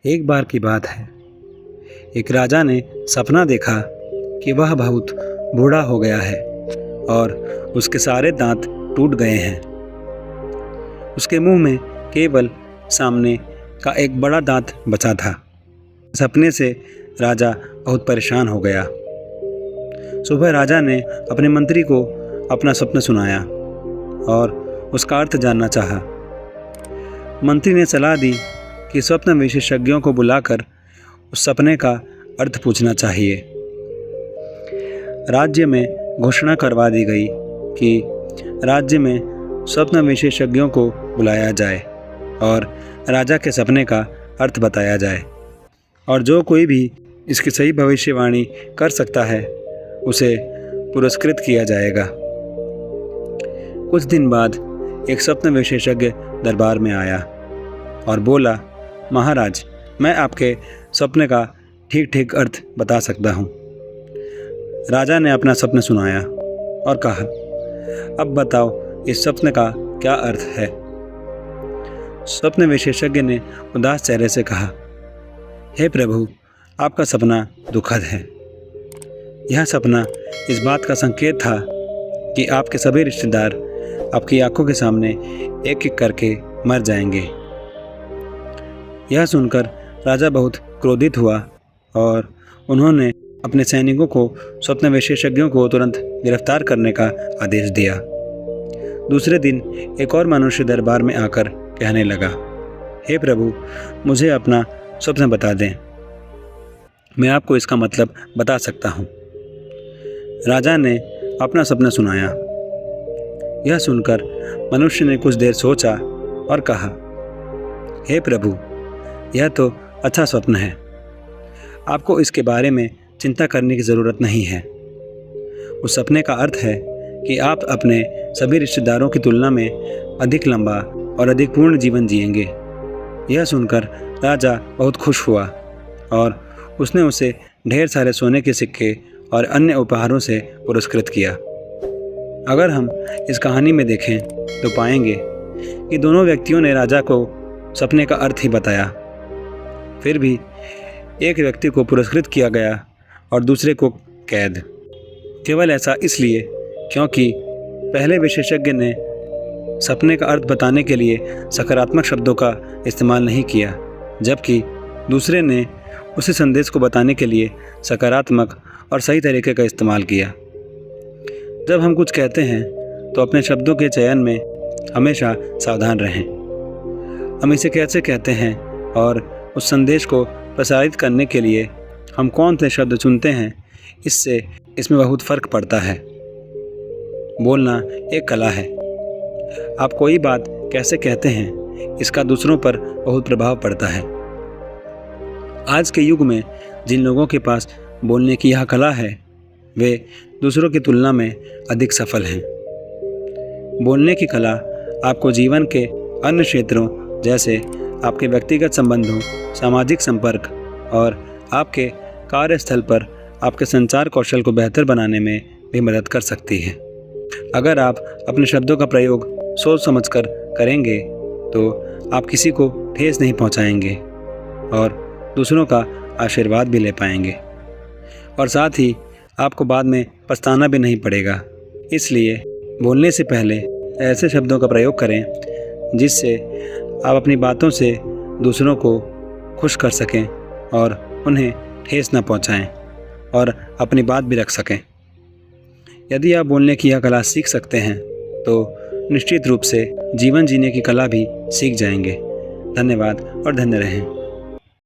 एक बार की बात है, एक राजा ने सपना देखा कि वह बहुत बूढ़ा हो गया है और उसके सारे दांत टूट गए हैं। उसके मुंह में केवल सामने का एक बड़ा दांत बचा था। सपने से राजा बहुत परेशान हो गया। सुबह राजा ने अपने मंत्री को अपना सपना सुनाया और उसका अर्थ जानना चाहा। मंत्री ने सलाह दी कि स्वप्न विशेषज्ञों को बुलाकर उस सपने का अर्थ पूछना चाहिए। राज्य में घोषणा करवा दी गई कि राज्य में स्वप्न विशेषज्ञों को बुलाया जाए और राजा के सपने का अर्थ बताया जाए, और जो कोई भी इसकी सही भविष्यवाणी कर सकता है उसे पुरस्कृत किया जाएगा। कुछ दिन बाद एक स्वप्न विशेषज्ञ दरबार में आया और बोला, महाराज, मैं आपके सपने का ठीक ठीक अर्थ बता सकता हूँ। राजा ने अपना सपना सुनाया और कहा, अब बताओ इस सपने का क्या अर्थ है। स्वप्न विशेषज्ञ ने उदास चेहरे से कहा, हे प्रभु, आपका सपना दुखद है। यह सपना इस बात का संकेत था कि आपके सभी रिश्तेदार आपकी आंखों के सामने एक एक करके मर जाएंगे। यह सुनकर राजा बहुत क्रोधित हुआ और उन्होंने अपने सैनिकों को स्वप्न विशेषज्ञों को तुरंत गिरफ्तार करने का आदेश दिया। दूसरे दिन एक और मनुष्य दरबार में आकर कहने लगा, हे प्रभु, मुझे अपना स्वप्न बता दें, मैं आपको इसका मतलब बता सकता हूँ। राजा ने अपना सपना सुनाया। यह सुनकर मनुष्य ने कुछ देर सोचा और कहा, हे प्रभु, यह तो अच्छा स्वप्न है। आपको इसके बारे में चिंता करने की ज़रूरत नहीं है। उस सपने का अर्थ है कि आप अपने सभी रिश्तेदारों की तुलना में अधिक लंबा और अधिक पूर्ण जीवन जिएंगे। यह सुनकर राजा बहुत खुश हुआ और उसने उसे ढेर सारे सोने के सिक्के और अन्य उपहारों से पुरस्कृत किया। अगर हम इस कहानी में देखें तो पाएंगे कि दोनों व्यक्तियों ने राजा को सपने का अर्थ ही बताया। फिर भी एक व्यक्ति को पुरस्कृत किया गया और दूसरे को कैद। केवल ऐसा इसलिए क्योंकि पहले विशेषज्ञ ने सपने का अर्थ बताने के लिए सकारात्मक शब्दों का इस्तेमाल नहीं किया, जबकि दूसरे ने उसी संदेश को बताने के लिए सकारात्मक और सही तरीके का इस्तेमाल किया। जब हम कुछ कहते हैं तो अपने शब्दों के चयन में हमेशा सावधान रहें। हम इसे कैसे कहते हैं और उस संदेश को प्रसारित करने के लिए हम कौन से शब्द चुनते हैं, इससे इसमें बहुत फ़र्क पड़ता है। बोलना एक कला है। आप कोई बात कैसे कहते हैं, इसका दूसरों पर बहुत प्रभाव पड़ता है। आज के युग में जिन लोगों के पास बोलने की यह कला है, वे दूसरों की तुलना में अधिक सफल हैं। बोलने की कला आपको जीवन के अन्य क्षेत्रों जैसे आपके व्यक्तिगत संबंधों, सामाजिक संपर्क और आपके कार्यस्थल पर आपके संचार कौशल को बेहतर बनाने में भी मदद कर सकती है। अगर आप अपने शब्दों का प्रयोग सोच समझकर करेंगे तो आप किसी को ठेस नहीं पहुंचाएंगे और दूसरों का आशीर्वाद भी ले पाएंगे, और साथ ही आपको बाद में पछताना भी नहीं पड़ेगा। इसलिए बोलने से पहले ऐसे शब्दों का प्रयोग करें जिससे आप अपनी बातों से दूसरों को खुश कर सकें और उन्हें ठेस न पहुंचाएं और अपनी बात भी रख सकें। यदि आप बोलने की यह कला सीख सकते हैं तो निश्चित रूप से जीवन जीने की कला भी सीख जाएंगे। धन्यवाद और धन्य रहें।